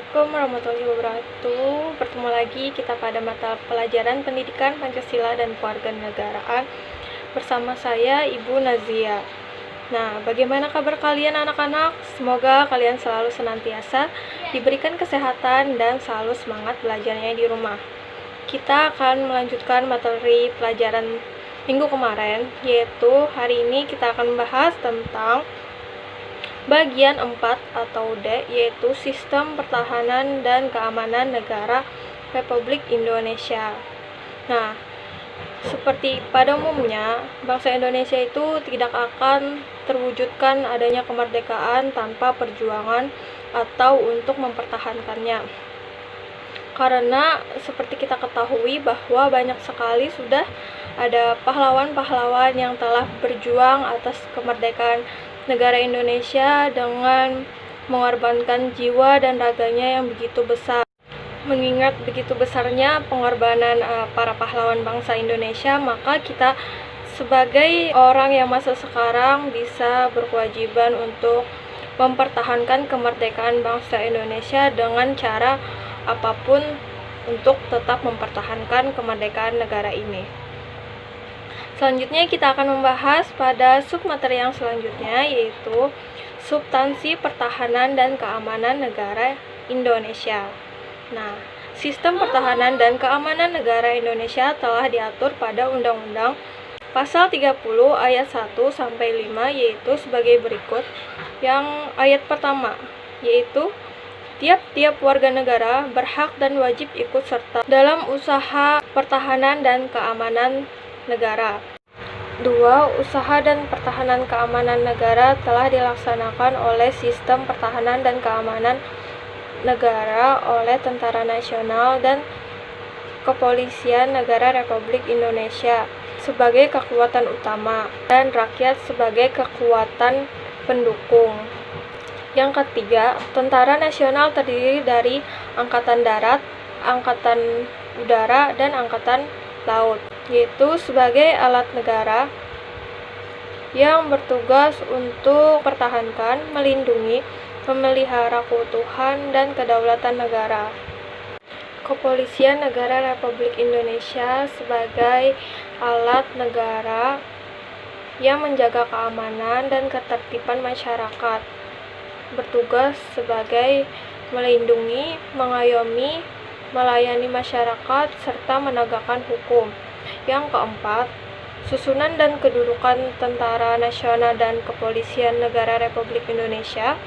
Assalamualaikum warahmatullahi wabarakatuh. Bertemu lagi kita pada mata pelajaran Pendidikan Pancasila dan Kewarganegaraan bersama saya Ibu Nazia. Nah, bagaimana kabar kalian anak-anak? Semoga kalian selalu senantiasa diberikan kesehatan dan selalu semangat belajarnya di rumah. Kita akan melanjutkan materi pelajaran minggu kemarin, yaitu hari ini kita akan membahas tentang bagian 4 atau D, yaitu Sistem Pertahanan dan Keamanan Negara Republik Indonesia. Nah, seperti pada umumnya, bangsa Indonesia itu tidak akan terwujudkan adanya kemerdekaan tanpa perjuangan atau untuk mempertahankannya. Karena seperti kita ketahui bahwa banyak sekali sudah ada pahlawan-pahlawan yang telah berjuang atas kemerdekaan negara Indonesia dengan mengorbankan jiwa dan raganya yang begitu besar. Mengingat begitu besarnya pengorbanan para pahlawan bangsa Indonesia, maka kita sebagai orang yang masa sekarang bisa berkewajiban untuk mempertahankan kemerdekaan bangsa Indonesia dengan cara apapun untuk tetap mempertahankan kemerdekaan negara ini. Selanjutnya kita akan membahas pada submateri yang selanjutnya, yaitu substansi pertahanan dan keamanan negara Indonesia. Nah, sistem pertahanan dan keamanan negara Indonesia telah diatur pada Undang-Undang Pasal 30 ayat 1 sampai 5, yaitu sebagai berikut. Yang ayat pertama, yaitu tiap-tiap warga negara berhak dan wajib ikut serta dalam usaha pertahanan dan keamanan negara. 2. Usaha dan pertahanan keamanan negara telah dilaksanakan oleh sistem pertahanan dan keamanan negara oleh Tentara Nasional dan Kepolisian Negara Republik Indonesia sebagai kekuatan utama dan rakyat sebagai kekuatan pendukung. Yang ketiga, Tentara Nasional terdiri dari Angkatan Darat, Angkatan Udara, dan Angkatan Laut, yaitu sebagai alat negara yang bertugas untuk mempertahankan, melindungi, memelihara keutuhan dan kedaulatan negara. Kepolisian Negara Republik Indonesia sebagai alat negara yang menjaga keamanan dan ketertiban masyarakat, bertugas sebagai melindungi, mengayomi, melayani masyarakat, serta menegakkan hukum. Yang keempat, susunan dan kedudukan Tentara Nasional dan Kepolisian Negara Republik Indonesia,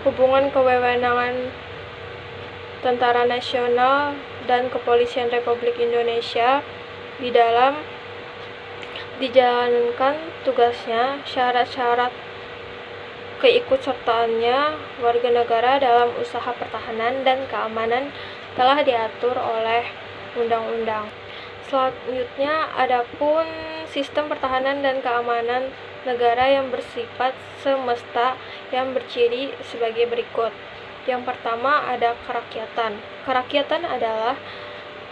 hubungan kewenangan Tentara Nasional dan Kepolisian Republik Indonesia di dalam dijalankan tugasnya, syarat-syarat keikutsertaannya warga negara dalam usaha pertahanan dan keamanan telah diatur oleh undang-undang. Selanjutnya, adapun sistem pertahanan dan keamanan negara yang bersifat semesta yang berciri sebagai berikut. Yang pertama ada kerakyatan. Kerakyatan adalah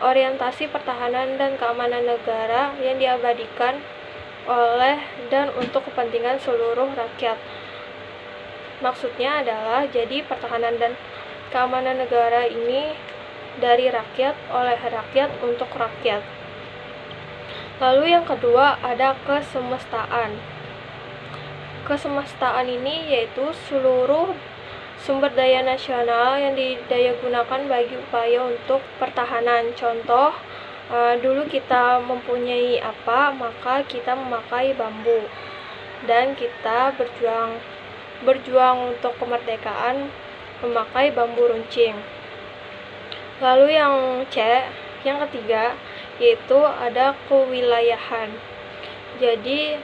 orientasi pertahanan dan keamanan negara yang diabadikan oleh dan untuk kepentingan seluruh rakyat. Maksudnya adalah jadi pertahanan dan keamanan negara ini dari rakyat, oleh rakyat, untuk rakyat. Lalu yang kedua ada kesemestaan. Kesemestaan ini yaitu seluruh sumber daya nasional yang didayagunakan bagi upaya untuk pertahanan. Contoh, dulu kita mempunyai apa, maka kita memakai bambu. Dan kita berjuang untuk kemerdekaan memakai bambu runcing. Lalu yang C, yang ketiga, yaitu ada kewilayahan. Jadi,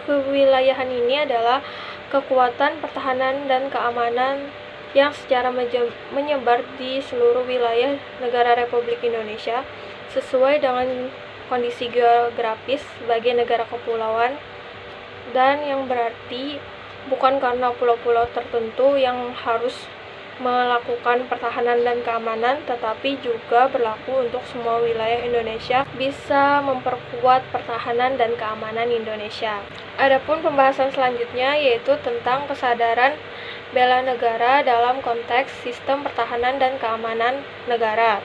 kewilayahan ini adalah kekuatan pertahanan dan keamanan yang secara menyebar di seluruh wilayah negara Republik Indonesia sesuai dengan kondisi geografis sebagai negara kepulauan, dan yang berarti bukan karena pulau-pulau tertentu yang harus melakukan pertahanan dan keamanan, tetapi juga berlaku untuk semua wilayah Indonesia bisa memperkuat pertahanan dan keamanan Indonesia. Adapun pembahasan selanjutnya yaitu tentang kesadaran bela negara dalam konteks sistem pertahanan dan keamanan negara.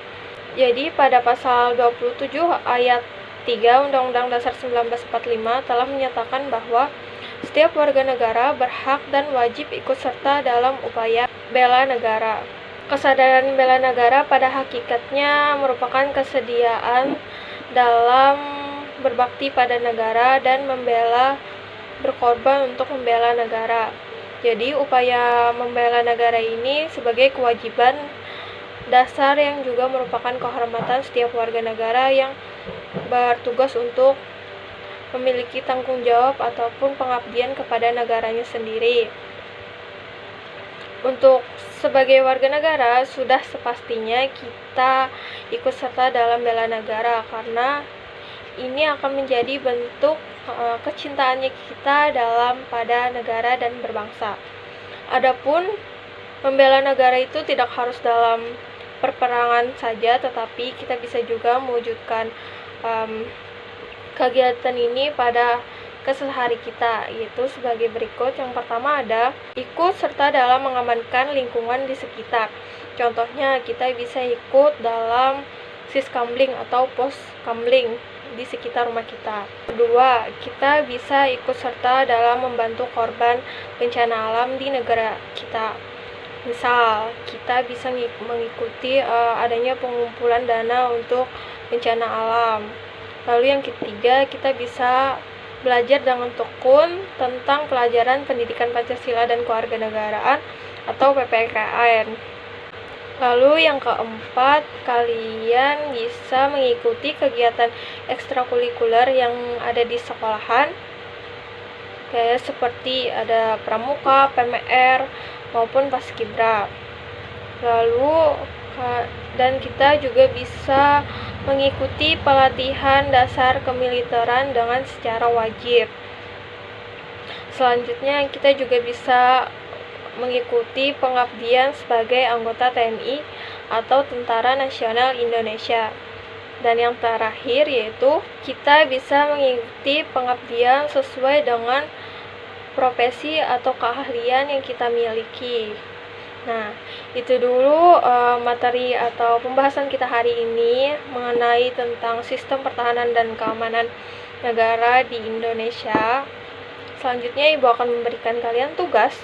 Jadi pada pasal 27 ayat 3 Undang-Undang Dasar 1945 telah menyatakan bahwa setiap warga negara berhak dan wajib ikut serta dalam upaya bela negara. Kesadaran bela negara pada hakikatnya merupakan kesediaan dalam berbakti pada negara dan berkorban untuk membela negara. Jadi upaya membela negara ini sebagai kewajiban dasar yang juga merupakan kehormatan setiap warga negara yang bertugas untuk memiliki tanggung jawab ataupun pengabdian kepada negaranya sendiri. Untuk sebagai warga negara, sudah sepastinya kita ikut serta dalam bela negara karena ini akan menjadi bentuk kecintaannya kita pada negara dan berbangsa. Adapun membela negara itu tidak harus dalam perperangan saja, tetapi kita bisa juga mewujudkan kegiatan ini pada kesehari kita, yaitu sebagai berikut. Yang pertama ada ikut serta dalam mengamankan lingkungan di sekitar. Contohnya kita bisa ikut dalam siskamling atau poskamling di sekitar rumah kita. Kedua, kita bisa ikut serta dalam membantu korban bencana alam di negara kita. Misal, kita bisa mengikuti adanya pengumpulan dana untuk bencana alam. Lalu yang ketiga, kita bisa belajar dengan tekun tentang pelajaran pendidikan Pancasila dan Kewarganegaraan atau PPKN. Lalu yang keempat, kalian bisa mengikuti kegiatan ekstrakurikuler yang ada di sekolahan, kayak seperti ada pramuka, PMR, maupun paskibra. Lalu dan kita juga bisa mengikuti pelatihan dasar kemiliteran dengan secara wajib. Selanjutnya kita juga bisa mengikuti pengabdian sebagai anggota TNI atau Tentara Nasional Indonesia. Dan yang terakhir yaitu kita bisa mengikuti pengabdian sesuai dengan profesi atau keahlian yang kita miliki. Nah, itu dulu materi atau pembahasan kita hari ini mengenai tentang sistem pertahanan dan keamanan negara di Indonesia. Selanjutnya Ibu akan memberikan kalian tugas.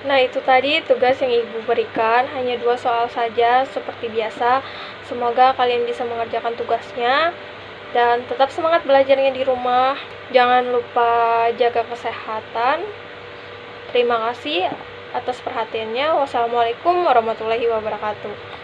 Nah, itu tadi tugas yang Ibu berikan, hanya 2 soal saja seperti biasa. Semoga kalian bisa mengerjakan tugasnya dan tetap semangat belajarnya di rumah. Jangan lupa jaga kesehatan. Terima kasih atas perhatiannya. Wassalamualaikum warahmatullahi wabarakatuh.